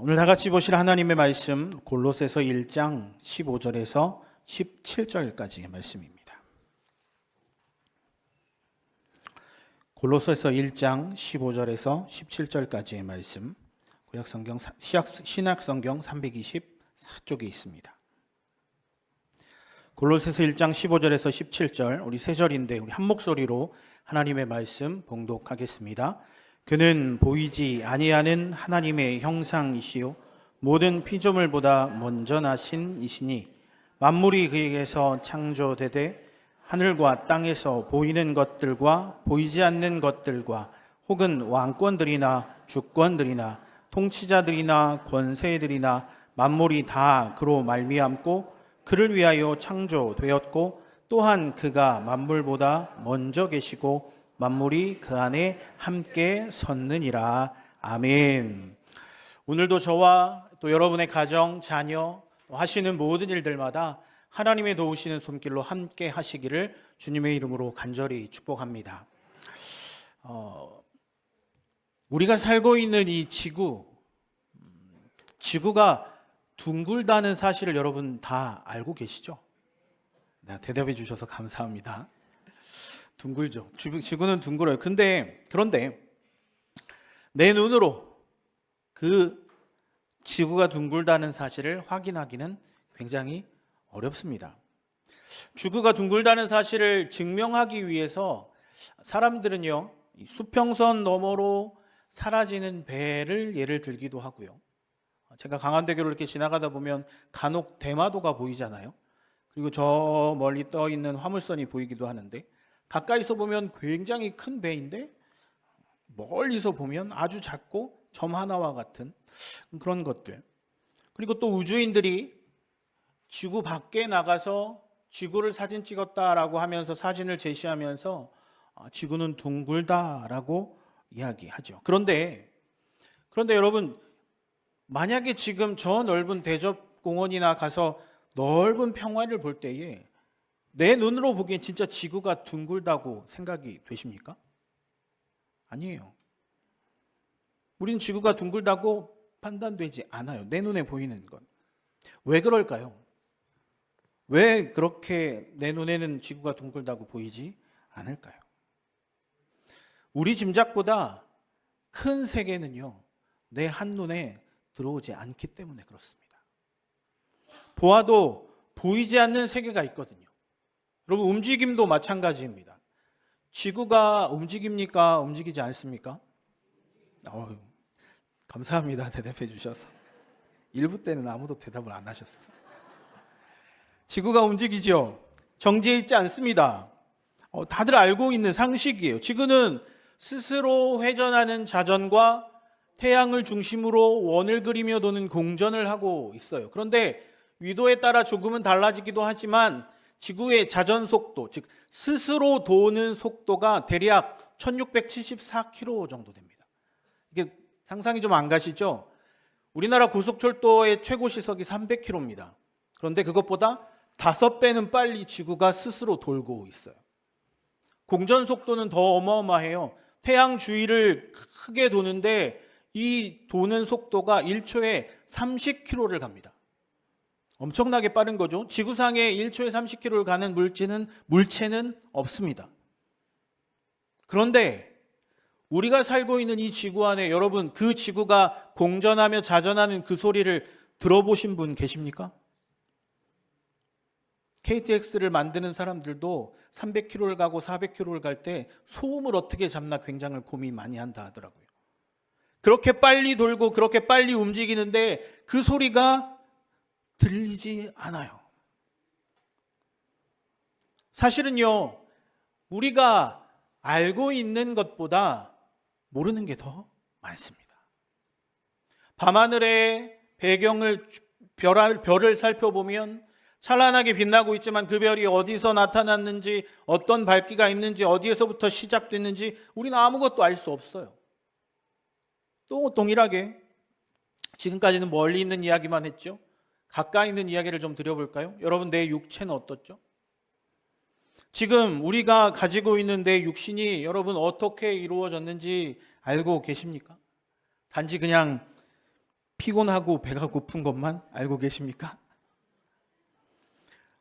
오늘 다 같이 보실 하나님의 말씀 골로새서 1장 15절에서 17절까지의 말씀입니다. 골로새서 1장 15절에서 17절까지의 말씀, 구약성경 신약성경 324쪽에 있습니다. 골로새서 1장 15절에서 17절, 우리 세 절인데 우리 한 목소리로 하나님의 말씀 봉독하겠습니다. 그는 보이지 아니하는 하나님의 형상이시요 모든 피조물보다 먼저 나신 이시니 만물이 그에게서 창조되되 하늘과 땅에서 보이는 것들과 보이지 않는 것들과 혹은 왕권들이나 주권들이나 통치자들이나 권세들이나 만물이 다 그로 말미암고 그를 위하여 창조되었고 또한 그가 만물보다 먼저 계시고 만물이 그 안에 함께 섰느니라. 아멘. 오늘도 저와 또 여러분의 가정, 자녀, 하시는 모든 일들마다 하나님의 도우시는 손길로 함께 하시기를 주님의 이름으로 간절히 축복합니다. 우리가 살고 있는 이 지구가 둥글다는 사실을 여러분 다 알고 계시죠? 네, 대답해 주셔서 감사합니다. 둥글죠. 지구는 둥글어요. 그런데 내 눈으로 그 지구가 둥글다는 사실을 확인하기는 굉장히 어렵습니다. 지구가 둥글다는 사실을 증명하기 위해서 사람들은요, 수평선 너머로 사라지는 배를 예를 들기도 하고요. 제가 강한대교를 이렇게 지나가다 보면 간혹 대마도가 보이잖아요. 그리고 저 멀리 떠 있는 화물선이 보이기도 하는데 가까이서 보면 굉장히 큰 배인데 멀리서 보면 아주 작고 점 하나와 같은 그런 것들. 그리고 또 우주인들이 지구 밖에 나가서 지구를 사진 찍었다라고 하면서 사진을 제시하면서 지구는 둥글다라고 이야기하죠. 그런데 여러분, 만약에 지금 저 넓은 대접공원이나 가서 넓은 평화를 볼 때에 내 눈으로 보기엔 진짜 지구가 둥글다고 생각이 되십니까? 아니에요. 우리는 지구가 둥글다고 판단되지 않아요. 내 눈에 보이는 건. 왜 그럴까요? 왜 그렇게 내 눈에는 지구가 둥글다고 보이지 않을까요? 우리 짐작보다 큰 세계는요, 내 한눈에 들어오지 않기 때문에 그렇습니다. 보아도 보이지 않는 세계가 있거든요. 여러분, 움직임도 마찬가지입니다. 지구가 움직입니까? 움직이지 않습니까? 감사합니다. 대답해 주셔서. 1부 때는 아무도 대답을 안 하셨어. 지구가 움직이죠. 정지해 있지 않습니다. 다들 알고 있는 상식이에요. 지구는 스스로 회전하는 자전과 태양을 중심으로 원을 그리며 도는 공전을 하고 있어요. 그런데 위도에 따라 조금은 달라지기도 하지만 지구의 자전 속도, 즉 스스로 도는 속도가 대략 1674km 정도 됩니다. 이게 상상이 좀 안 가시죠? 우리나라 고속철도의 최고 시속이 300km입니다. 그런데 그것보다 5배는 빨리 지구가 스스로 돌고 있어요. 공전 속도는 더 어마어마해요. 태양 주위를 크게 도는데 이 도는 속도가 1초에 30km를 갑니다. 엄청나게 빠른 거죠. 지구상에 1초에 30km를 가는 물체는 없습니다. 그런데 우리가 살고 있는 이 지구 안에 여러분, 그 지구가 공전하며 자전하는 그 소리를 들어보신 분 계십니까? KTX를 만드는 사람들도 300km를 가고 400km를 갈 때 소음을 어떻게 잡나 굉장히 고민 많이 한다 하더라고요. 그렇게 빨리 돌고 그렇게 빨리 움직이는데 그 소리가 들리지 않아요. 사실은요, 우리가 알고 있는 것보다 모르는 게 더 많습니다. 밤하늘의 배경을 별을 살펴보면 찬란하게 빛나고 있지만 그 별이 어디서 나타났는지, 어떤 밝기가 있는지, 어디에서부터 시작됐는지 우리는 아무것도 알 수 없어요. 또 동일하게 지금까지는 멀리 있는 이야기만 했죠. 가까이 있는 이야기를 좀 드려볼까요? 여러분, 내 육체는 어떻죠? 지금 우리가 가지고 있는 내 육신이 여러분 어떻게 이루어졌는지 알고 계십니까? 단지 그냥 피곤하고 배가 고픈 것만 알고 계십니까?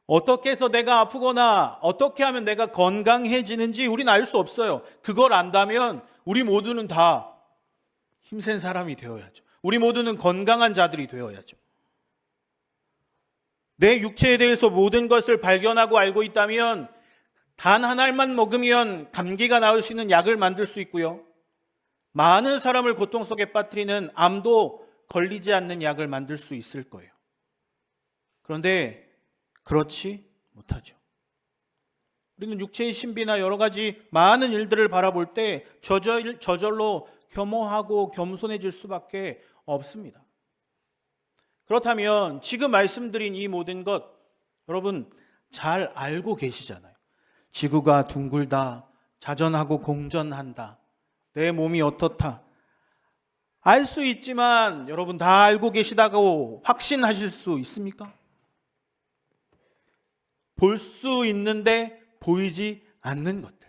어떻게 해서 내가 아프거나 어떻게 하면 내가 건강해지는지 우리는 알 수 없어요. 그걸 안다면 우리 모두는 다 힘센 사람이 되어야죠. 우리 모두는 건강한 자들이 되어야죠. 내 육체에 대해서 모든 것을 발견하고 알고 있다면 단 한 알만 먹으면 감기가 나을 수 있는 약을 만들 수 있고요. 많은 사람을 고통 속에 빠뜨리는 암도 걸리지 않는 약을 만들 수 있을 거예요. 그런데 그렇지 못하죠. 우리는 육체의 신비나 여러 가지 많은 일들을 바라볼 때 저절로 겸허하고 겸손해질 수밖에 없습니다. 그렇다면 지금 말씀드린 이 모든 것 여러분 잘 알고 계시잖아요. 지구가 둥글다, 자전하고 공전한다, 내 몸이 어떻다. 알 수 있지만 여러분 다 알고 계시다고 확신하실 수 있습니까? 볼 수 있는데 보이지 않는 것들,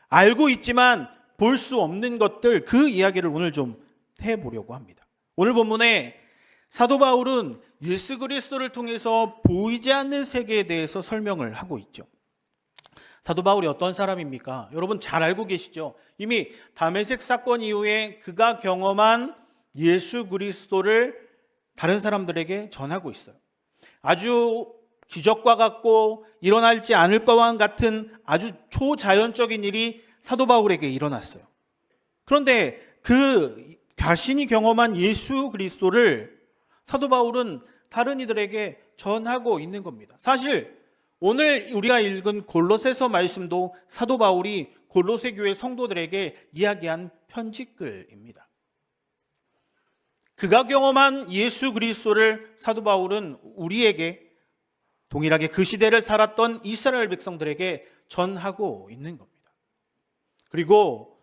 알고 있지만 볼 수 없는 것들, 그 이야기를 오늘 좀 해보려고 합니다. 오늘 본문에 사도 바울은 예수 그리스도를 통해서 보이지 않는 세계에 대해서 설명을 하고 있죠. 사도 바울이 어떤 사람입니까? 여러분 잘 알고 계시죠? 이미 다메섹 사건 이후에 그가 경험한 예수 그리스도를 다른 사람들에게 전하고 있어요. 아주 기적과 같고 일어날지 않을 것과 같은 아주 초자연적인 일이 사도 바울에게 일어났어요. 그런데 그 자신이 경험한 예수 그리스도를 사도 바울은 다른 이들에게 전하고 있는 겁니다. 사실 오늘 우리가 읽은 골로새서 말씀도 사도 바울이 골로새 교회 성도들에게 이야기한 편지글입니다. 그가 경험한 예수 그리스도를 사도 바울은 우리에게 동일하게 그 시대를 살았던 이스라엘 백성들에게 전하고 있는 겁니다. 그리고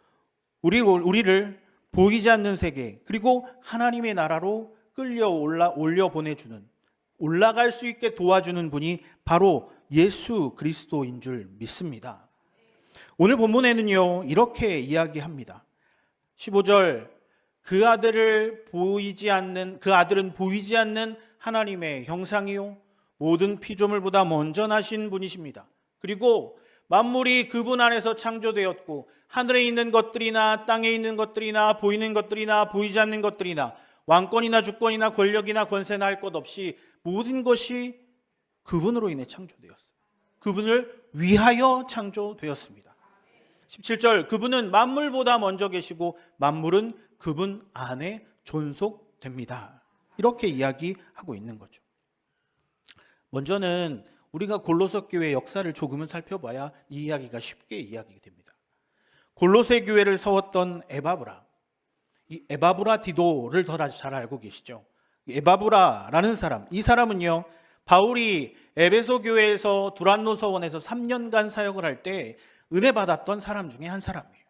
우리를 보이지 않는 세계, 그리고 하나님의 나라로 올려 보내주는, 올라갈 수 있게 도와주는 분이 바로 예수 그리스도인 줄 믿습니다. 오늘 본문에는요 이렇게 이야기합니다. 15절, 그 아들은 보이지 않는 하나님의 형상이요 모든 피조물보다 먼저 나신 분이십니다. 그리고 만물이 그분 안에서 창조되었고 하늘에 있는 것들이나 땅에 있는 것들이나 보이는 것들이나 보이지 않는 것들이나 왕권이나 주권이나 권력이나 권세나 할 것 없이 모든 것이 그분으로 인해 창조되었어요. 그분을 위하여 창조되었습니다. 17절, 그분은 만물보다 먼저 계시고 만물은 그분 안에 존속됩니다. 이렇게 이야기하고 있는 거죠. 먼저는 우리가 골로새 교회 역사를 조금은 살펴봐야 이 이야기가 쉽게 이야기됩니다. 골로새 교회를 세웠던 에바브라, 이 에바브라 디도를 더 잘 알고 계시죠? 에바브라라는 사람, 이 사람은요 바울이 에베소 교회에서 두란노 서원에서 3년간 사역을 할 때 은혜 받았던 사람 중에 한 사람이에요.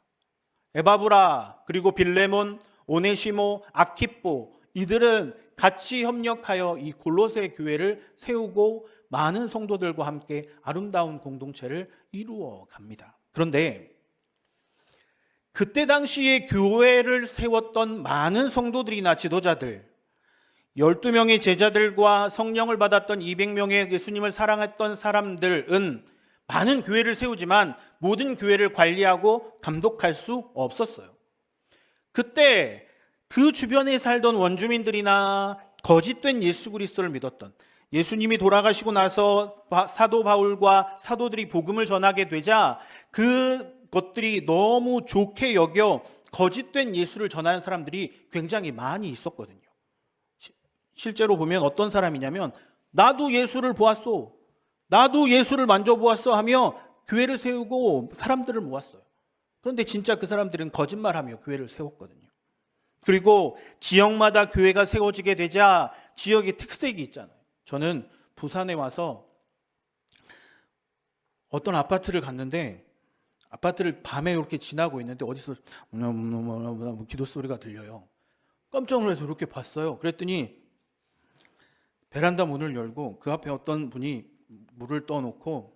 에바브라, 그리고 빌레몬, 오네시모, 아키포, 이들은 같이 협력하여 이 골로새 교회를 세우고 많은 성도들과 함께 아름다운 공동체를 이루어 갑니다. 그런데 그때 당시에 교회를 세웠던 많은 성도들이나 지도자들, 12명의 제자들과 성령을 받았던 200명의 예수님을 사랑했던 사람들은 많은 교회를 세우지만 모든 교회를 관리하고 감독할 수 없었어요. 그때 그 주변에 살던 원주민들이나 거짓된 예수 그리스도를 믿었던, 예수님이 돌아가시고 나서 사도 바울과 사도들이 복음을 전하게 되자 그것들이 너무 좋게 여겨 거짓된 예수를 전하는 사람들이 굉장히 많이 있었거든요. 실제로 보면 어떤 사람이냐면 나도 예수를 보았소, 나도 예수를 만져보았어 하며 교회를 세우고 사람들을 모았어요. 그런데 진짜 그 사람들은 거짓말하며 교회를 세웠거든요. 그리고 지역마다 교회가 세워지게 되자 지역의 특색이 있잖아요. 저는 부산에 와서 어떤 아파트를 갔는데 아파트를 밤에 이렇게 지나고 있는데 어디서 기도 소리가 들려요. 깜짝 놀라서 이렇게 봤어요. 그랬더니 베란다 문을 열고 그 앞에 어떤 분이 물을 떠놓고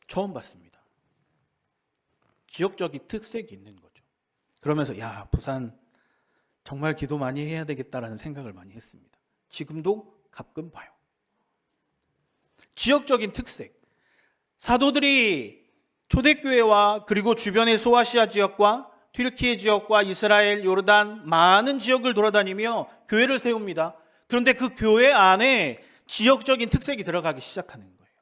처음 봤습니다. 지역적인 특색이 있는 거죠. 그러면서 야, 부산 정말 기도 많이 해야 되겠다라는 생각을 많이 했습니다. 지금도 가끔 봐요. 지역적인 특색. 사도들이 초대교회와 그리고 주변의 소아시아 지역과 튀르키예 지역과 이스라엘, 요르단 많은 지역을 돌아다니며 교회를 세웁니다. 그런데 그 교회 안에 지역적인 특색이 들어가기 시작하는 거예요.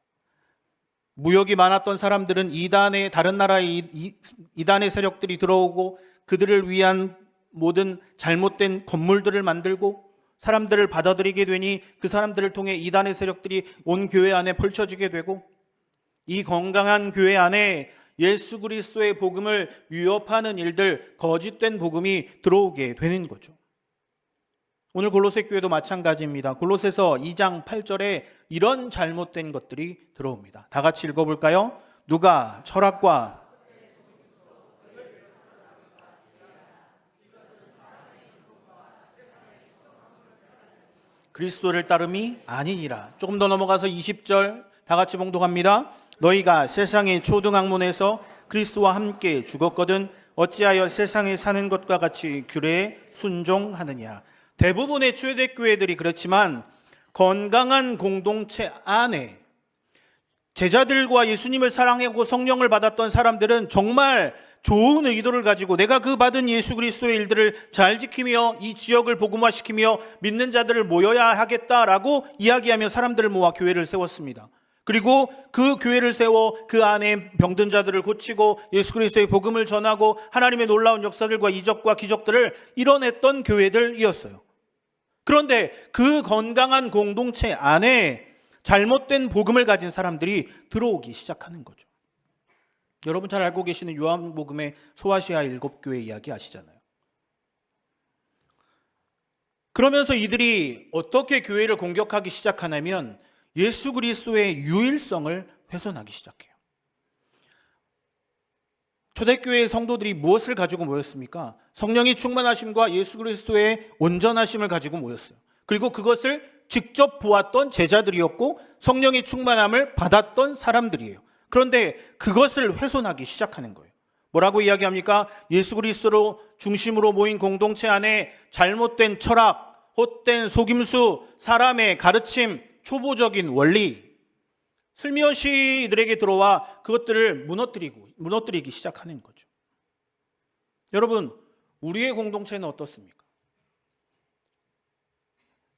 무역이 많았던 사람들은 이단의 다른 나라의 이단의 세력들이 들어오고 그들을 위한 모든 잘못된 건물들을 만들고 사람들을 받아들이게 되니 그 사람들을 통해 이단의 세력들이 온 교회 안에 펼쳐지게 되고 이 건강한 교회 안에 예수 그리스도의 복음을 위협하는 일들, 거짓된 복음이 들어오게 되는 거죠. 오늘 골로새 교회도 마찬가지입니다. 골로새서 2장 8절에 이런 잘못된 것들이 들어옵니다. 다 같이 읽어볼까요? 누가 철학과 그리스도를 따름이 아니니라. 조금 더 넘어가서 20절 다 같이 봉독합니다. 너희가 세상의 초등학문에서 그리스도와 함께 죽었거든 어찌하여 세상에 사는 것과 같이 규례에 순종하느냐. 대부분의 초대교회들이 그렇지만 건강한 공동체 안에 제자들과 예수님을 사랑하고 성령을 받았던 사람들은 정말 좋은 의도를 가지고 내가 그 받은 예수 그리스도의 일들을 잘 지키며 이 지역을 복음화시키며 믿는 자들을 모여야 하겠다라고 이야기하며 사람들을 모아 교회를 세웠습니다. 그리고 그 교회를 세워 그 안에 병든 자들을 고치고 예수 그리스도의 복음을 전하고 하나님의 놀라운 역사들과 이적과 기적들을 이뤄냈던 교회들이었어요. 그런데 그 건강한 공동체 안에 잘못된 복음을 가진 사람들이 들어오기 시작하는 거죠. 여러분 잘 알고 계시는 요한복음의 소아시아 7교회 이야기 아시잖아요. 그러면서 이들이 어떻게 교회를 공격하기 시작하냐면 예수 그리스도의 유일성을 훼손하기 시작해요. 초대교회의 성도들이 무엇을 가지고 모였습니까? 성령의 충만하심과 예수 그리스도의 온전하심을 가지고 모였어요. 그리고 그것을 직접 보았던 제자들이었고 성령의 충만함을 받았던 사람들이에요. 그런데 그것을 훼손하기 시작하는 거예요. 뭐라고 이야기합니까? 예수 그리스도로 중심으로 모인 공동체 안에 잘못된 철학, 헛된 속임수, 사람의 가르침, 초보적인 원리, 슬며시 이들에게 들어와 그것들을 무너뜨리기 시작하는 거죠. 여러분, 우리의 공동체는 어떻습니까?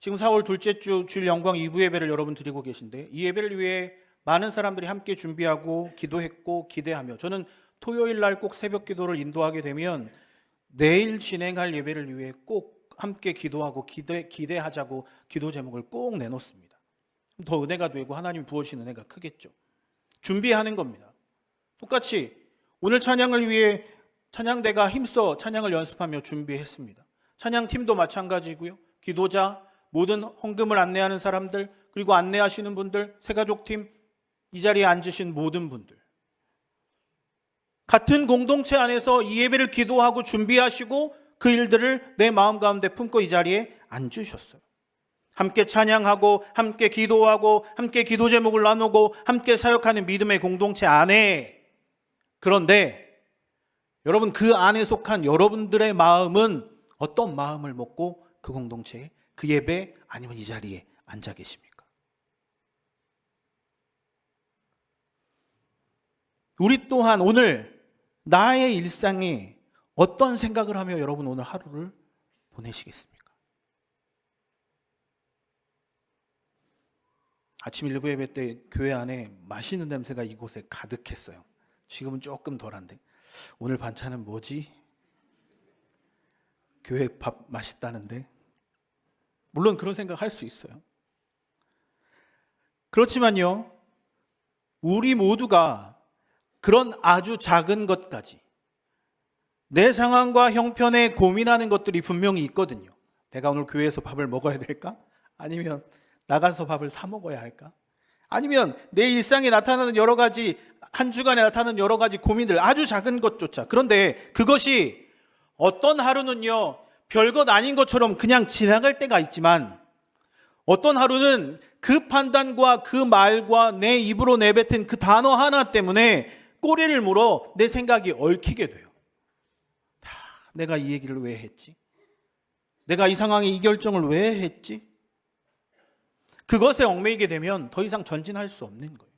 지금 4월 둘째 주 주일 영광 2부 예배를 여러분 드리고 계신데 이 예배를 위해 많은 사람들이 함께 준비하고 기도했고 기대하며 저는 토요일 날 꼭 새벽 기도를 인도하게 되면 내일 진행할 예배를 위해 꼭 함께 기도하고 기대하자고 기도 제목을 꼭 내놓습니다. 더 은혜가 되고 하나님 부어주신 은혜가 크겠죠. 준비하는 겁니다. 똑같이 오늘 찬양을 위해 찬양대가 힘써 찬양을 연습하며 준비했습니다. 찬양팀도 마찬가지고요. 기도자, 모든 헌금을 안내하는 사람들, 그리고 안내하시는 분들, 새가족팀, 이 자리에 앉으신 모든 분들, 같은 공동체 안에서 이 예배를 기도하고 준비하시고 그 일들을 내 마음 가운데 품고 이 자리에 앉으셨어요. 함께 찬양하고 함께 기도하고 함께 기도 제목을 나누고 함께 사역하는 믿음의 공동체 안에, 그런데 여러분 그 안에 속한 여러분들의 마음은 어떤 마음을 먹고 그 공동체에, 그 예배 아니면 이 자리에 앉아 계십니까? 우리 또한 오늘 나의 일상에 어떤 생각을 하며 여러분 오늘 하루를 보내시겠습니까? 아침 일부 예배 때 교회 안에 맛있는 냄새가 이곳에 가득했어요. 지금은 조금 덜한데 오늘 반찬은 뭐지? 교회 밥 맛있다는데. 물론 그런 생각 할 수 있어요. 그렇지만요, 우리 모두가 그런 아주 작은 것까지 내 상황과 형편에 고민하는 것들이 분명히 있거든요. 내가 오늘 교회에서 밥을 먹어야 될까? 아니면 나가서 밥을 사 먹어야 할까? 아니면 내 일상에 나타나는 여러 가지, 한 주간에 나타나는 여러 가지 고민들, 아주 작은 것조차. 그런데 그것이 어떤 하루는요, 별것 아닌 것처럼 그냥 지나갈 때가 있지만 어떤 하루는 그 판단과 그 말과 내 입으로 내뱉은 그 단어 하나 때문에 꼬리를 물어 내 생각이 얽히게 돼요. 다 내가 이 얘기를 왜 했지? 내가 이 상황에 이 결정을 왜 했지? 그것에 얽매이게 되면 더 이상 전진할 수 없는 거예요.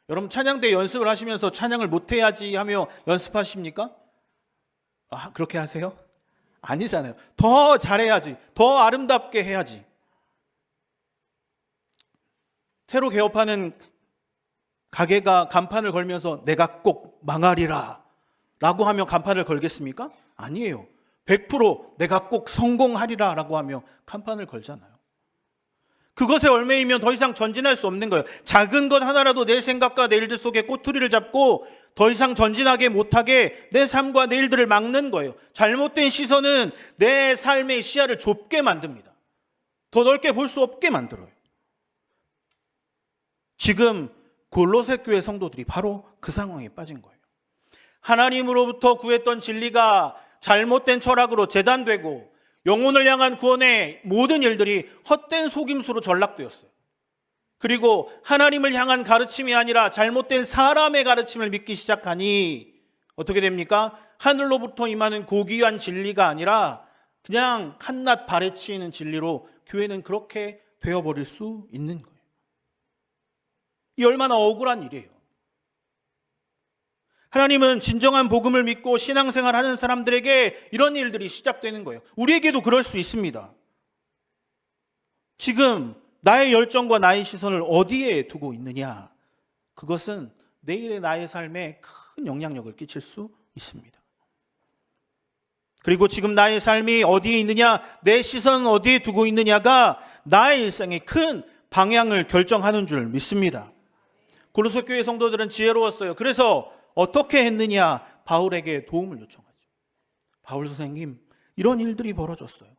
여러분 찬양대 연습을 하시면서 찬양을 못해야지 하며 연습하십니까? 그렇게 하세요? 아니잖아요. 더 잘해야지, 더 아름답게 해야지. 새로 개업하는 가게가 간판을 걸면서 내가 꼭 망하리라 라고 하며 간판을 걸겠습니까? 아니에요. 100% 내가 꼭 성공하리라 라고 하며 간판을 걸잖아요. 그것에 얽매이면 더 이상 전진할 수 없는 거예요. 작은 것 하나라도 내 생각과 내 일들 속에 꼬투리를 잡고 더 이상 전진하게 못하게 내 삶과 내 일들을 막는 거예요. 잘못된 시선은 내 삶의 시야를 좁게 만듭니다. 더 넓게 볼 수 없게 만들어요. 지금 골로새 교회 성도들이 바로 그 상황에 빠진 거예요. 하나님으로부터 구했던 진리가 잘못된 철학으로 재단되고 영혼을 향한 구원의 모든 일들이 헛된 속임수로 전락되었어요. 그리고 하나님을 향한 가르침이 아니라 잘못된 사람의 가르침을 믿기 시작하니 어떻게 됩니까? 하늘로부터 임하는 고귀한 진리가 아니라 그냥 한낱 발에 치이는 진리로 교회는 그렇게 되어버릴 수 있는 거예요. 이 얼마나 억울한 일이에요. 하나님은 진정한 복음을 믿고 신앙생활하는 사람들에게 이런 일들이 시작되는 거예요. 우리에게도 그럴 수 있습니다. 지금 나의 열정과 나의 시선을 어디에 두고 있느냐? 그것은 내일의 나의 삶에 큰 영향력을 끼칠 수 있습니다. 그리고 지금 나의 삶이 어디에 있느냐, 내 시선은 어디에 두고 있느냐가 나의 일상의 큰 방향을 결정하는 줄 믿습니다. 골로새 교회 성도들은 지혜로웠어요. 그래서 어떻게 했느냐? 바울에게 도움을 요청하죠. 바울 선생님, 이런 일들이 벌어졌어요.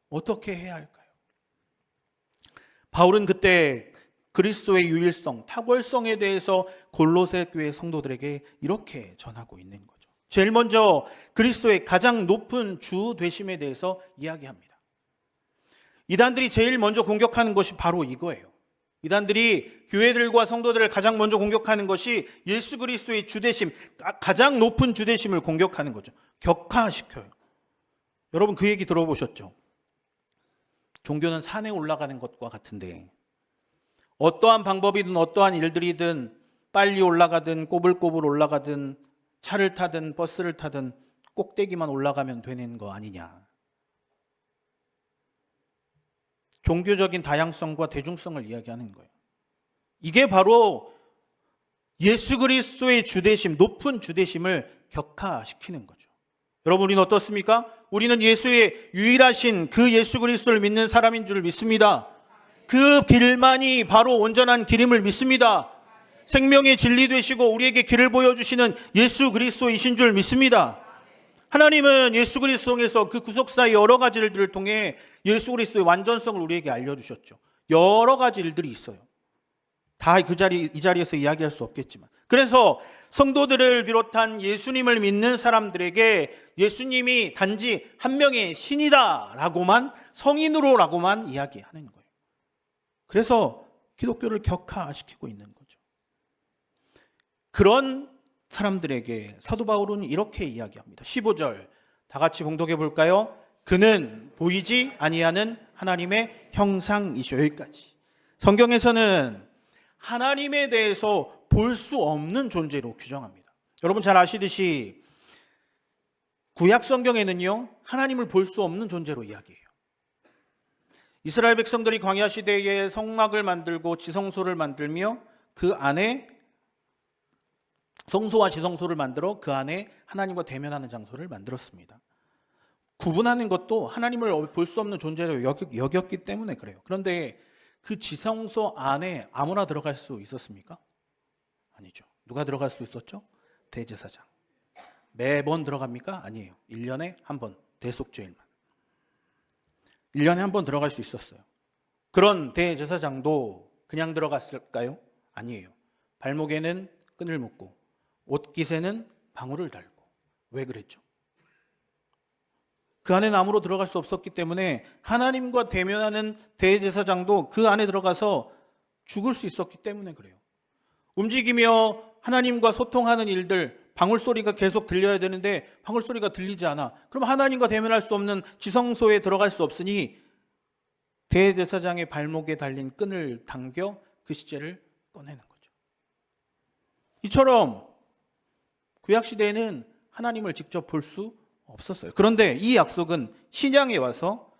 어떻게 해야 할까요? 바울은 그때 그리스도의 유일성, 탁월성에 대해서 골로새 교회 성도들에게 이렇게 전하고 있는 거죠. 제일 먼저 그리스도의 가장 높은 주 되심에 대해서 이야기합니다. 이단들이 제일 먼저 공격하는 것이 바로 이거예요. 이단들이 교회들과 성도들을 가장 먼저 공격하는 것이 예수 그리스도의 주되심, 가장 높은 주되심을 공격하는 거죠. 격화시켜요. 여러분 그 얘기 들어보셨죠? 종교는 산에 올라가는 것과 같은데 어떠한 방법이든 어떠한 일들이든 빨리 올라가든 꼬불꼬불 올라가든 차를 타든 버스를 타든 꼭대기만 올라가면 되는 거 아니냐. 종교적인 다양성과 대중성을 이야기하는 거예요. 이게 바로 예수 그리스도의 주되심, 높은 주되심을 격화시키는 거죠. 여러분 우리는 어떻습니까? 우리는 예수의 유일하신 그 예수 그리스도를 믿는 사람인 줄 믿습니다. 그 길만이 바로 온전한 길임을 믿습니다. 생명의 진리 되시고 우리에게 길을 보여주시는 예수 그리스도이신 줄 믿습니다. 하나님은 예수 그리스도에서 그 구속사의 여러 가지 일들을 통해 예수 그리스도의 완전성을 우리에게 알려주셨죠. 여러 가지 일들이 있어요. 다 이 자리에서 이야기할 수 없겠지만. 그래서 성도들을 비롯한 예수님을 믿는 사람들에게 예수님이 단지 한 명의 신이다라고만, 성인으로라고만 이야기하는 거예요. 그래서 기독교를 격화시키고 있는 거죠. 그런 사람들에게 사도 바울은 이렇게 이야기합니다. 15절 다 같이 봉독해 볼까요? 그는 보이지 아니하는 하나님의 형상이시오. 여기까지. 성경에서는 하나님에 대해서 볼 수 없는 존재로 규정합니다. 여러분 잘 아시듯이 구약 성경에는요 하나님을 볼 수 없는 존재로 이야기해요. 이스라엘 백성들이 광야 시대에 성막을 만들고 지성소를 만들며 그 안에 성소와 지성소를 만들어 그 안에 하나님과 대면하는 장소를 만들었습니다. 구분하는 것도 하나님을 볼 수 없는 존재로 여겼기 때문에 그래요. 그런데 그 지성소 안에 아무나 들어갈 수 있었습니까? 아니죠. 누가 들어갈 수 있었죠? 대제사장. 매번 들어갑니까? 아니에요. 1년에 한 번, 대속죄일만. 1년에 한 번 들어갈 수 있었어요. 그런 대제사장도 그냥 들어갔을까요? 아니에요. 발목에는 끈을 묶고 옷깃에는 방울을 달고. 왜 그랬죠? 그 안에 나무로 들어갈 수 없었기 때문에 하나님과 대면하는 대제사장도 그 안에 들어가서 죽을 수 있었기 때문에 그래요. 움직이며 하나님과 소통하는 일들, 방울소리가 계속 들려야 되는데 방울소리가 들리지 않아. 그럼 하나님과 대면할 수 없는 지성소에 들어갈 수 없으니 대제사장의 발목에 달린 끈을 당겨 그 시체를 꺼내는 거죠. 이처럼 구약시대에는 하나님을 직접 볼 수 없었어요. 그런데 이 약속은 신약에 와서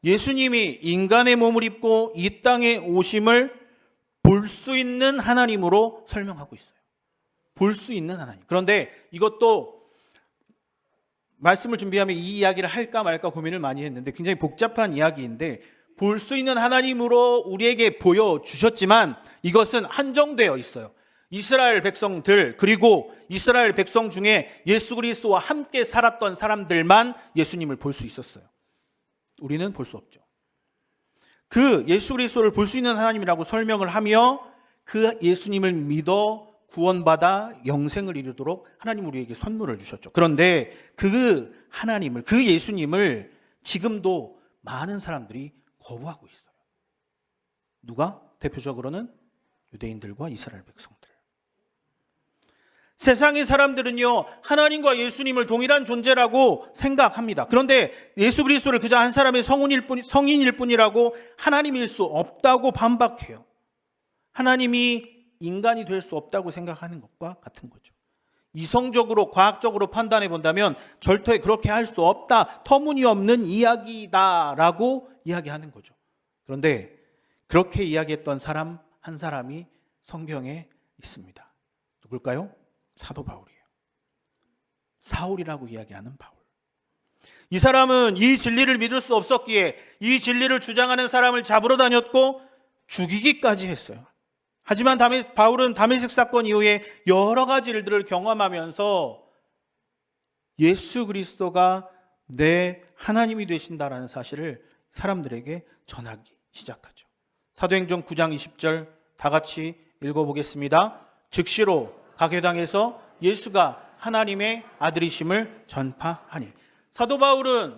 예수님이 인간의 몸을 입고 이 땅에 오심을 볼 수 있는 하나님으로 설명하고 있어요. 볼 수 있는 하나님. 그런데 이것도 말씀을 준비하면 이 이야기를 할까 말까 고민을 많이 했는데 굉장히 복잡한 이야기인데 볼 수 있는 하나님으로 우리에게 보여주셨지만 이것은 한정되어 있어요. 이스라엘 백성들 그리고 이스라엘 백성 중에 예수 그리스도와 함께 살았던 사람들만 예수님을 볼 수 있었어요. 우리는 볼 수 없죠. 그 예수 그리스도를 볼 수 있는 하나님이라고 설명을 하며 그 예수님을 믿어 구원받아 영생을 이루도록 하나님 우리에게 선물을 주셨죠. 그런데 그 하나님을, 그 예수님을 지금도 많은 사람들이 거부하고 있어요. 누가? 대표적으로는 유대인들과 이스라엘 백성들. 세상의 사람들은요, 하나님과 예수님을 동일한 존재라고 생각합니다. 그런데 예수 그리스도를 그저 한 사람의 성인일 뿐이라고 하나님일 수 없다고 반박해요. 하나님이 인간이 될 수 없다고 생각하는 것과 같은 거죠. 이성적으로, 과학적으로 판단해 본다면 절대 그렇게 할 수 없다, 터무니없는 이야기다라고 이야기하는 거죠. 그런데 그렇게 이야기했던 사람 한 사람이 성경에 있습니다. 누굴까요? 사도 바울이에요. 사울이라고 이야기하는 바울. 이 사람은 이 진리를 믿을 수 없었기에 이 진리를 주장하는 사람을 잡으러 다녔고 죽이기까지 했어요. 하지만 바울은 다메섹 사건 이후에 여러 가지 일들을 경험하면서 예수 그리스도가 내 하나님이 되신다라는 사실을 사람들에게 전하기 시작하죠. 사도행전 9장 20절 다 같이 읽어보겠습니다. 즉시로 가궤당에서 예수가 하나님의 아들이심을 전파하니. 사울은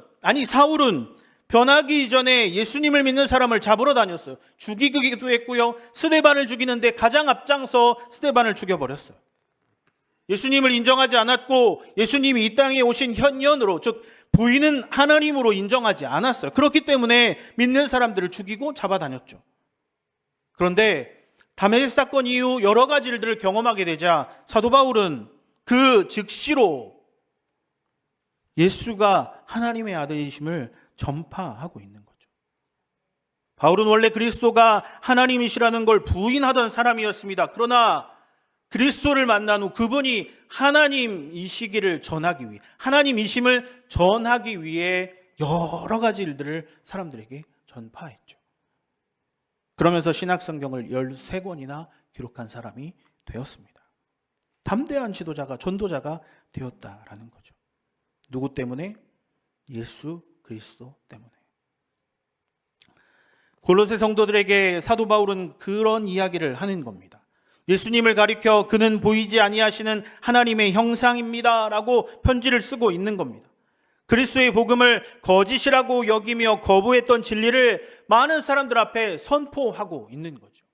변하기 이전에 예수님을 믿는 사람을 잡으러 다녔어요. 죽이기도 했고요. 스데반을 죽이는데 가장 앞장서 스데반을 죽여버렸어요. 예수님을 인정하지 않았고 예수님이 이 땅에 오신 현년으로, 즉 보이는 하나님으로 인정하지 않았어요. 그렇기 때문에 믿는 사람들을 죽이고 잡아다녔죠. 그런데 다메섹 사건 이후 여러 가지 일들을 경험하게 되자 사도 바울은 그 즉시로 예수가 하나님의 아들이심을 전파하고 있는 거죠. 바울은 원래 그리스도가 하나님이시라는 걸 부인하던 사람이었습니다. 그러나 그리스도를 만난 후 그분이 하나님이시기를 전하기 위해, 하나님이심을 전하기 위해 여러 가지 일들을 사람들에게 전파했죠. 그러면서 신약성경을 13권이나 기록한 사람이 되었습니다. 담대한 지도자가, 전도자가 되었다라는 거죠. 누구 때문에? 예수 그리스도 때문에. 골로새 성도들에게 사도 바울은 그런 이야기를 하는 겁니다. 예수님을 가리켜 그는 보이지 아니하시는 하나님의 형상입니다라고 편지를 쓰고 있는 겁니다. 그리스도의 복음을 거짓이라고 여기며 거부했던 진리를 많은 사람들 앞에 선포하고 있는 거죠.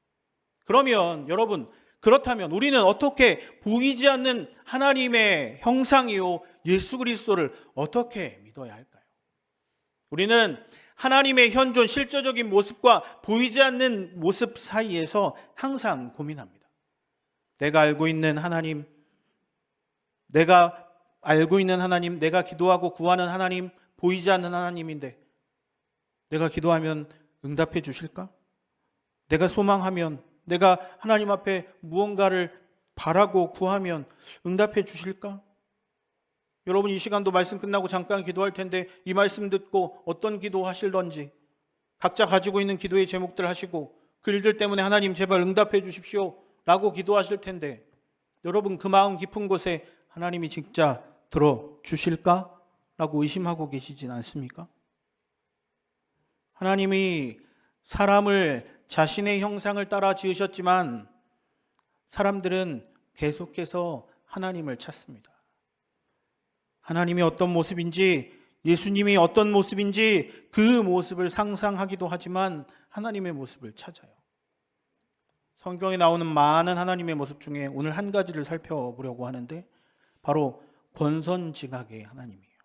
그러면 여러분, 그렇다면 우리는 어떻게 보이지 않는 하나님의 형상이요 예수 그리스도를 어떻게 믿어야 할까요? 우리는 하나님의 현존 실제적인 모습과 보이지 않는 모습 사이에서 항상 고민합니다. 내가 알고 있는 하나님, 내가 기도하고 구하는 하나님, 보이지 않는 하나님인데 내가 기도하면 응답해 주실까? 내가 소망하면, 내가 하나님 앞에 무언가를 바라고 구하면 응답해 주실까? 여러분, 이 시간도 말씀 끝나고 잠깐 기도할 텐데 이 말씀 듣고 어떤 기도 하실런지 각자 가지고 있는 기도의 제목들 하시고 그 일들 때문에 하나님 제발 응답해 주십시오 라고 기도하실 텐데 여러분, 그 마음 깊은 곳에 하나님이 진짜 들어주실까? 라고 의심하고 계시진 않습니까? 하나님이 사람을 자신의 형상을 따라 지으셨지만 사람들은 계속해서 하나님을 찾습니다. 하나님이 어떤 모습인지, 예수님이 어떤 모습인지 그 모습을 상상하기도 하지만 하나님의 모습을 찾아요. 성경에 나오는 많은 하나님의 모습 중에 오늘 한 가지를 살펴보려고 하는데 바로 권선징악의 하나님이에요.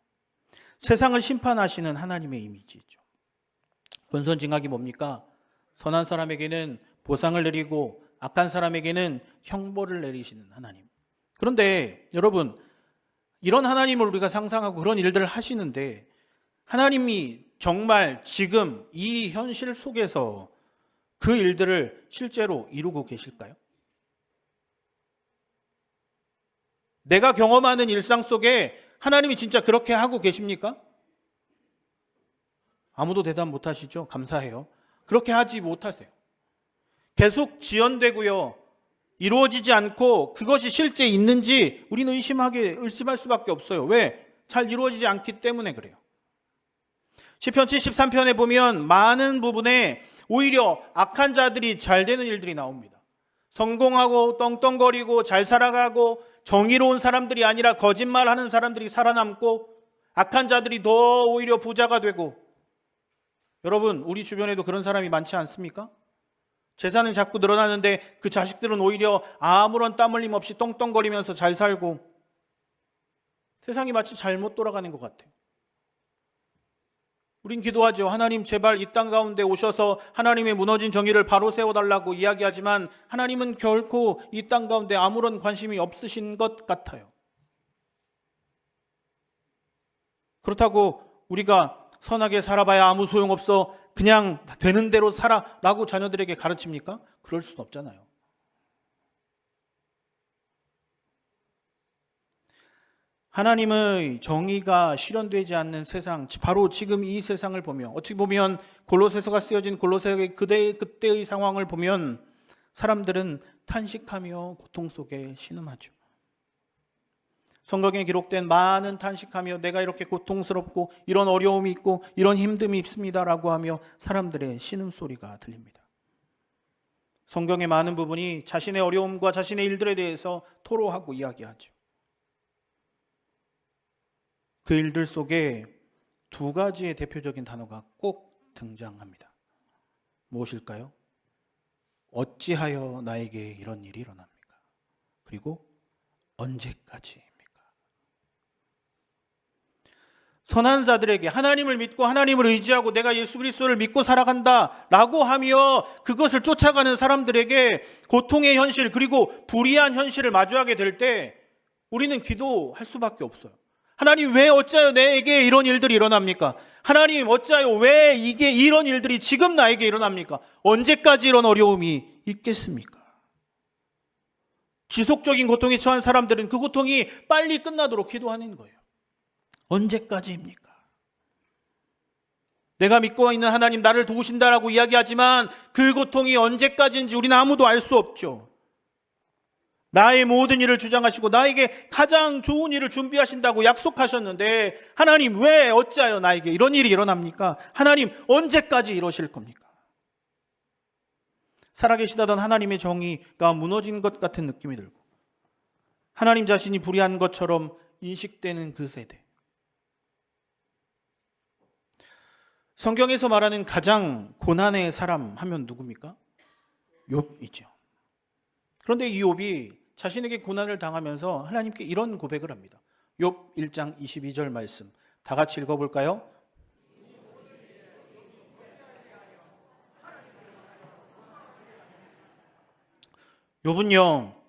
세상을 심판하시는 하나님의 이미지죠. 권선징악이 뭡니까? 선한 사람에게는 보상을 내리고 악한 사람에게는 형벌을 내리시는 하나님. 그런데 여러분, 이런 하나님을 우리가 상상하고 그런 일들을 하시는데 하나님이 정말 지금 이 현실 속에서 그 일들을 실제로 이루고 계실까요? 내가 경험하는 일상 속에 하나님이 진짜 그렇게 하고 계십니까? 아무도 대답 못 하시죠? 감사해요. 그렇게 하지 못하세요. 계속 지연되고요. 이루어지지 않고 그것이 실제 있는지 우리는 의심할 수밖에 없어요. 왜? 잘 이루어지지 않기 때문에 그래요. 시편 73편에 보면 많은 부분에 오히려 악한 자들이 잘 되는 일들이 나옵니다. 성공하고 떵떵거리고 잘 살아가고 정의로운 사람들이 아니라 거짓말하는 사람들이 살아남고 악한 자들이 더 오히려 부자가 되고, 여러분 우리 주변에도 그런 사람이 많지 않습니까? 재산은 자꾸 늘어나는데 그 자식들은 오히려 아무런 땀 흘림 없이 떵떵거리면서 잘 살고, 세상이 마치 잘못 돌아가는 것 같아요. 우린 기도하죠. 하나님 제발 이 땅 가운데 오셔서 하나님의 무너진 정의를 바로 세워달라고 이야기하지만 하나님은 결코 이 땅 가운데 아무런 관심이 없으신 것 같아요. 그렇다고 우리가 선하게 살아봐야 아무 소용없어, 그냥 되는 대로 살아라고 자녀들에게 가르칩니까? 그럴 수는 없잖아요. 하나님의 정의가 실현되지 않는 세상, 바로 지금 이 세상을 보며, 어찌 보면 골로새서가 쓰여진 골로새의 그때의 상황을 보면 사람들은 탄식하며 고통 속에 신음하죠. 성경에 기록된 많은 탄식하며 내가 이렇게 고통스럽고 이런 어려움이 있고 이런 힘듦이 있습니다라고 하며 사람들의 신음소리가 들립니다. 성경의 많은 부분이 자신의 어려움과 자신의 일들에 대해서 토로하고 이야기하죠. 그 일들 속에 두 가지의 대표적인 단어가 꼭 등장합니다. 무엇일까요? 어찌하여 나에게 이런 일이 일어납니까? 그리고 언제까지입니까? 선한 자들에게 하나님을 믿고 하나님을 의지하고 내가 예수 그리스도를 믿고 살아간다라고 하며 그것을 쫓아가는 사람들에게 고통의 현실 그리고 불의한 현실을 마주하게 될 때 우리는 기도할 수밖에 없어요. 하나님 왜 어찌하여 내게 이런 일들이 일어납니까? 하나님 어찌하여 왜 이런 일들이 지금 나에게 일어납니까? 언제까지 이런 어려움이 있겠습니까? 지속적인 고통에 처한 사람들은 그 고통이 빨리 끝나도록 기도하는 거예요. 언제까지입니까? 내가 믿고 있는 하나님 나를 도우신다라고 이야기하지만 그 고통이 언제까지인지 우리는 아무도 알 수 없죠. 나의 모든 일을 주장하시고 나에게 가장 좋은 일을 준비하신다고 약속하셨는데 하나님 왜 어찌하여 나에게 이런 일이 일어납니까? 하나님 언제까지 이러실 겁니까? 살아계시다던 하나님의 정의가 무너진 것 같은 느낌이 들고 하나님 자신이 불의한 것처럼 인식되는 그 세대. 성경에서 말하는 가장 고난의 사람 하면 누굽니까? 욥이죠. 그런데 이 욥이 자신에게 고난을 당하면서 하나님께 이런 고백을 합니다. 욥 1장 22절 말씀 다 같이 읽어볼까요? 욥은요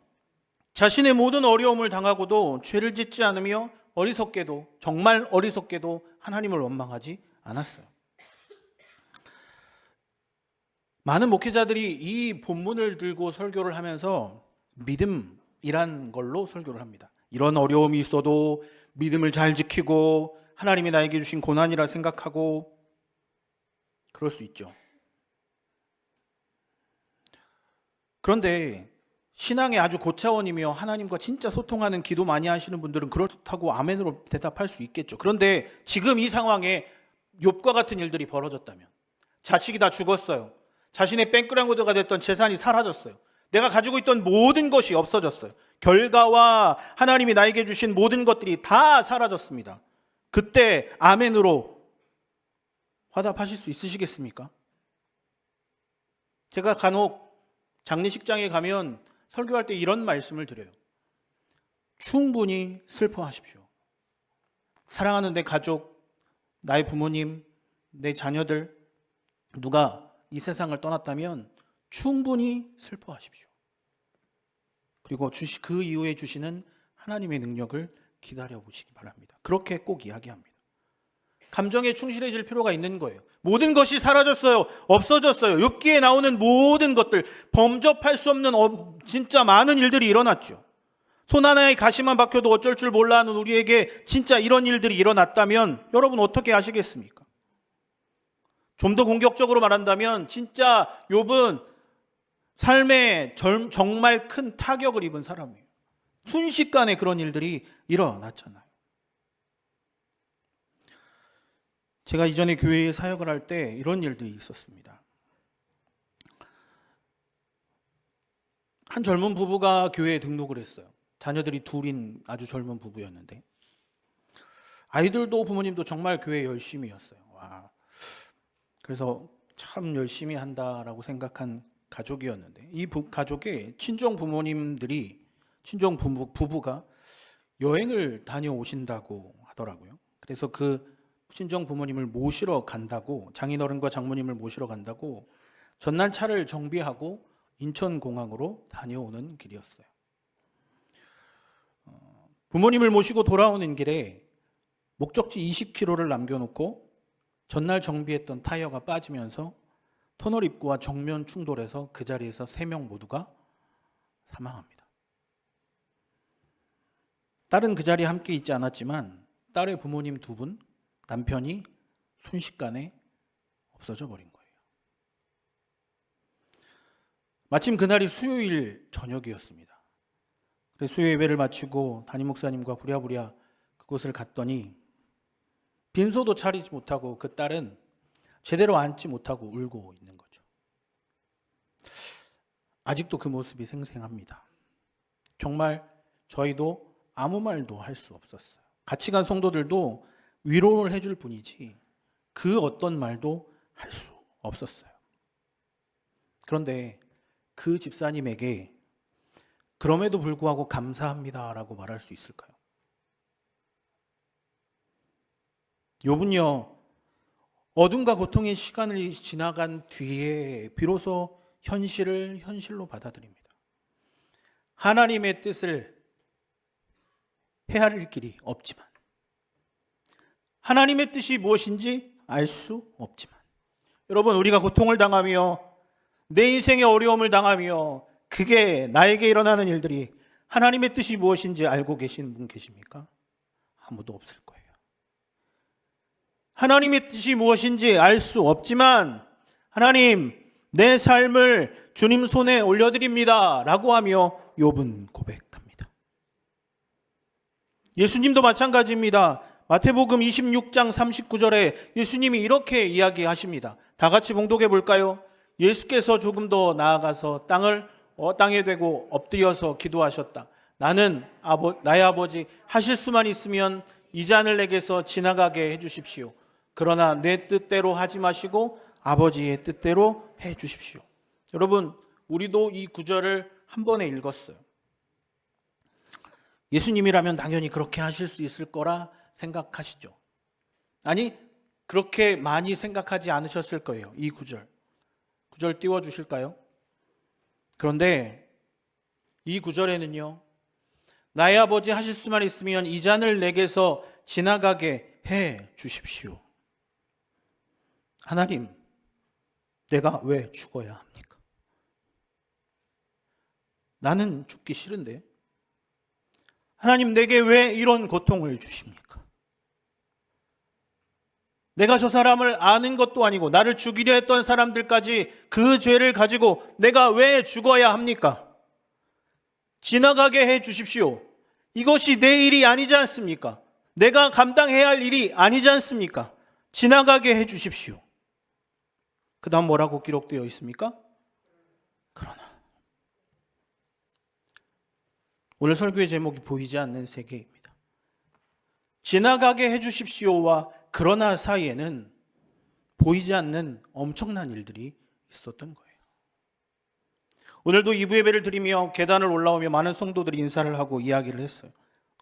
자신의 모든 어려움을 당하고도 죄를 짓지 않으며 어리석게도 정말 어리석게도 하나님을 원망하지 않았어요. 많은 목회자들이 이 본문을 들고 설교를 하면서 믿음이란 걸로 설교를 합니다. 이런 어려움이 있어도 믿음을 잘 지키고 하나님이 나에게 주신 고난이라 생각하고 그럴 수 있죠. 그런데 신앙의 아주 고차원이며 하나님과 진짜 소통하는 기도 많이 하시는 분들은 그렇다고 아멘으로 대답할 수 있겠죠. 그런데 지금 이 상황에 욥과 같은 일들이 벌어졌다면 자식이 다 죽었어요. 자신의 백그라운드가 됐던 재산이 사라졌어요. 내가 가지고 있던 모든 것이 없어졌어요. 결과와 하나님이 나에게 주신 모든 것들이 다 사라졌습니다. 그때 아멘으로 화답하실 수 있으시겠습니까? 제가 간혹 장례식장에 가면 설교할 때 이런 말씀을 드려요. 충분히 슬퍼하십시오. 사랑하는 내 가족, 나의 부모님, 내 자녀들, 누가 이 세상을 떠났다면 충분히 슬퍼하십시오. 그리고 그 이후에 주시는 하나님의 능력을 기다려보시기 바랍니다. 그렇게 꼭 이야기합니다. 감정에 충실해질 필요가 있는 거예요. 모든 것이 사라졌어요. 없어졌어요. 욥기에 나오는 모든 것들, 범접할 수 없는 진짜 많은 일들이 일어났죠. 손 하나에 가시만 박혀도 어쩔 줄 몰라 하는 우리에게 진짜 이런 일들이 일어났다면 여러분 어떻게 하시겠습니까? 좀 더 공격적으로 말한다면 진짜 욥은 삶에 정말 큰 타격을 입은 사람이에요. 순식간에 그런 일들이 일어났잖아요. 제가 이전에 교회에 사역을 할 때 이런 일들이 있었습니다. 한 젊은 부부가 교회에 등록을 했어요. 자녀들이 둘인 아주 젊은 부부였는데 아이들도 부모님도 정말 교회 열심히였어요. 와. 그래서 참 열심히 한다라고 생각한 가족이었는데 이 가족의 친정 부부가 여행을 다녀오신다고 하더라고요. 그래서 그 친정 부모님을 모시러 간다고, 장인어른과 장모님을 모시러 간다고 전날 차를 정비하고 인천공항으로 다녀오는 길이었어요. 부모님을 모시고 돌아오는 길에 목적지 20km를 남겨놓고 전날 정비했던 타이어가 빠지면서 터널 입구와 정면 충돌해서 그 자리에서 3명 모두가 사망합니다. 딸은 그 자리에 함께 있지 않았지만 딸의 부모님 2분, 남편이 순식간에 없어져 버린 거예요. 마침 그날이 수요일 저녁이었습니다. 그래서 수요 예배를 마치고 담임 목사님과 부랴부랴 그곳을 갔더니 빈소도 차리지 못하고 그 딸은 제대로 앉지 못하고 울고 있는 거죠. 아직도 그 모습이 생생합니다. 정말 저희도 아무 말도 할 수 없었어요. 같이 간 성도들도 위로를 해줄 뿐이지 그 어떤 말도 할 수 없었어요. 그런데 그 집사님에게 그럼에도 불구하고 감사합니다라고 말할 수 있을까요? 욥은요, 어둠과 고통의 시간을 지나간 뒤에 비로소 현실을 현실로 받아들입니다. 하나님의 뜻을 헤아릴 길이 없지만, 하나님의 뜻이 무엇인지 알 수 없지만, 여러분, 우리가 고통을 당하며 내 인생의 어려움을 당하며 그게 나에게 일어나는 일들이 하나님의 뜻이 무엇인지 알고 계신 분 계십니까? 아무도 없을 거예요. 하나님의 뜻이 무엇인지 알 수 없지만 하나님, 내 삶을 주님 손에 올려드립니다 라고 하며 욥은 고백합니다. 예수님도 마찬가지입니다. 마태복음 26장 39절에 예수님이 이렇게 이야기하십니다. 다 같이 봉독해 볼까요? 예수께서 조금 더 나아가서 땅에 대고 엎드려서 기도하셨다. 나는 나의 아버지, 하실 수만 있으면 이 잔을 내게서 지나가게 해주십시오. 그러나 내 뜻대로 하지 마시고 아버지의 뜻대로 해주십시오. 여러분, 우리도 이 구절을 한 번에 읽었어요. 예수님이라면 당연히 그렇게 하실 수 있을 거라 생각하시죠? 아니, 그렇게 많이 생각하지 않으셨을 거예요. 이 구절 띄워주실까요? 그런데 이 구절에는요, 나의 아버지 하실 수만 있으면 이 잔을 내게서 지나가게 해 주십시오. 하나님, 내가 왜 죽어야 합니까? 나는 죽기 싫은데 하나님, 내게 왜 이런 고통을 주십니까? 내가 저 사람을 아는 것도 아니고 나를 죽이려 했던 사람들까지 그 죄를 가지고 내가 왜 죽어야 합니까? 지나가게 해 주십시오. 이것이 내 일이 아니지 않습니까? 내가 감당해야 할 일이 아니지 않습니까? 지나가게 해 주십시오. 그 다음 뭐라고 기록되어 있습니까? 그러나. 오늘 설교의 제목이 보이지 않는 세계입니다. 지나가게 해 주십시오와 그러나 사이에는 보이지 않는 엄청난 일들이 있었던 거예요. 오늘도 2부 예배를 드리며 계단을 올라오며 많은 성도들이 인사를 하고 이야기를 했어요.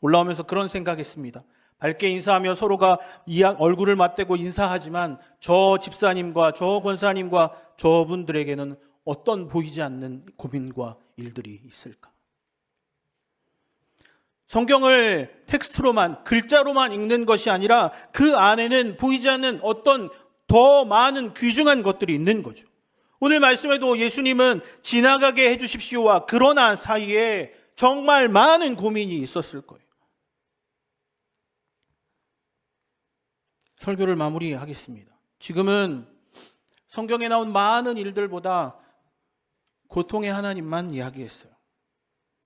올라오면서 그런 생각했습니다. 밝게 인사하며 서로가 얼굴을 맞대고 인사하지만 저 집사님과 저 권사님과 저분들에게는 어떤 보이지 않는 고민과 일들이 있을까? 성경을 텍스트로만, 글자로만 읽는 것이 아니라 그 안에는 보이지 않는 어떤 더 많은 귀중한 것들이 있는 거죠. 오늘 말씀에도 예수님은 지나가게 해주십시오와 그러나 사이에 정말 많은 고민이 있었을 거예요. 설교를 마무리하겠습니다. 지금은 성경에 나온 많은 일들보다 고통의 하나님만 이야기했어요.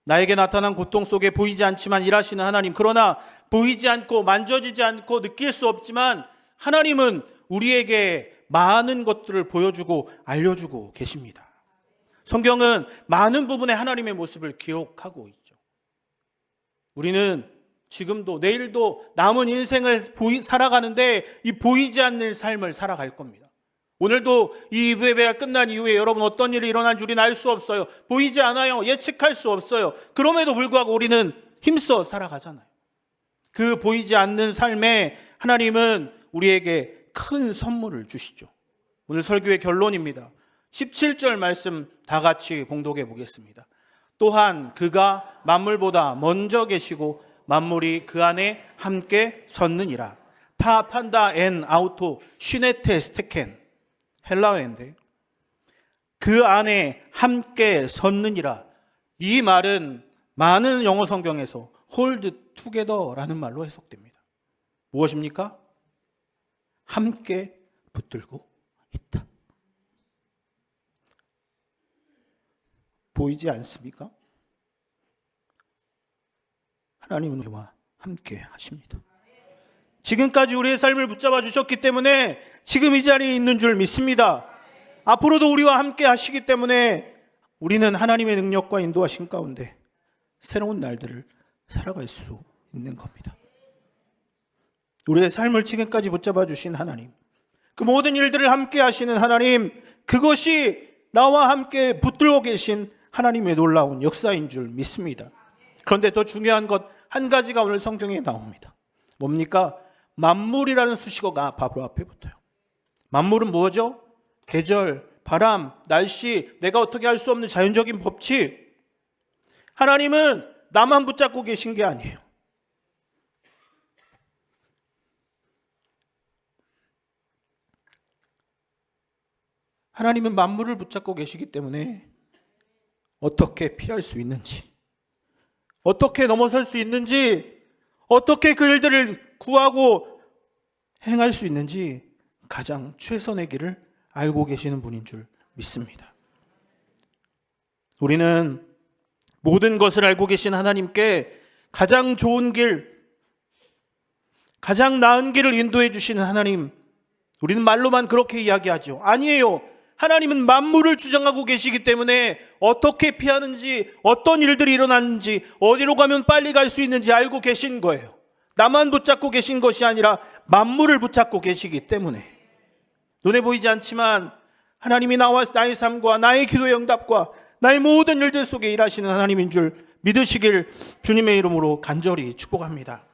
나에게 나타난 고통 속에 보이지 않지만 일하시는 하나님, 그러나 보이지 않고 만져지지 않고 느낄 수 없지만 하나님은 우리에게 많은 것들을 보여주고 알려주고 계십니다. 성경은 많은 부분의 하나님의 모습을 기록하고 있죠. 우리는 지금도 내일도 남은 인생을 살아가는데 이 보이지 않는 삶을 살아갈 겁니다. 오늘도 이 예배가 끝난 이후에 여러분 어떤 일이 일어난 줄 알 수 없어요. 보이지 않아요. 예측할 수 없어요. 그럼에도 불구하고 우리는 힘써 살아가잖아요. 그 보이지 않는 삶에 하나님은 우리에게 큰 선물을 주시죠. 오늘 설교의 결론입니다. 17절 말씀 다 같이 봉독해 보겠습니다. 또한 그가 만물보다 먼저 계시고 만물이 그 안에 함께 섰느니라. 타 판다 엔 아우토 시네테 스테켄, 헬라어인데 그 안에 함께 섰느니라. 이 말은 많은 영어 성경에서 hold together라는 말로 해석됩니다. 무엇입니까? 함께 붙들고 있다. 보이지 않습니까? 하나님은 우리와 함께 하십니다. 지금까지 우리의 삶을 붙잡아 주셨기 때문에 지금 이 자리에 있는 줄 믿습니다. 앞으로도 우리와 함께 하시기 때문에 우리는 하나님의 능력과 인도하심 가운데 새로운 날들을 살아갈 수 있는 겁니다. 우리의 삶을 지금까지 붙잡아 주신 하나님, 그 모든 일들을 함께 하시는 하나님, 그것이 나와 함께 붙들고 계신 하나님의 놀라운 역사인 줄 믿습니다. 그런데 더 중요한 것 한 가지가 오늘 성경에 나옵니다. 뭡니까? 만물이라는 수식어가 바로 앞에 붙어요. 만물은 뭐죠? 계절, 바람, 날씨, 내가 어떻게 할 수 없는 자연적인 법칙. 하나님은 나만 붙잡고 계신 게 아니에요. 하나님은 만물을 붙잡고 계시기 때문에 어떻게 피할 수 있는지, 어떻게 넘어설 수 있는지, 어떻게 그 일들을 구하고 행할 수 있는지 가장 최선의 길을 알고 계시는 분인 줄 믿습니다. 우리는 모든 것을 알고 계신 하나님께 가장 좋은 길, 가장 나은 길을 인도해 주시는 하나님, 우리는 말로만 그렇게 이야기하죠. 아니에요. 하나님은 만물을 주장하고 계시기 때문에 어떻게 피하는지, 어떤 일들이 일어나는지, 어디로 가면 빨리 갈 수 있는지 알고 계신 거예요. 나만 붙잡고 계신 것이 아니라 만물을 붙잡고 계시기 때문에 눈에 보이지 않지만 하나님이 나의 삶과 나의 기도의 응답과 나의 모든 일들 속에 일하시는 하나님인 줄 믿으시길 주님의 이름으로 간절히 축복합니다.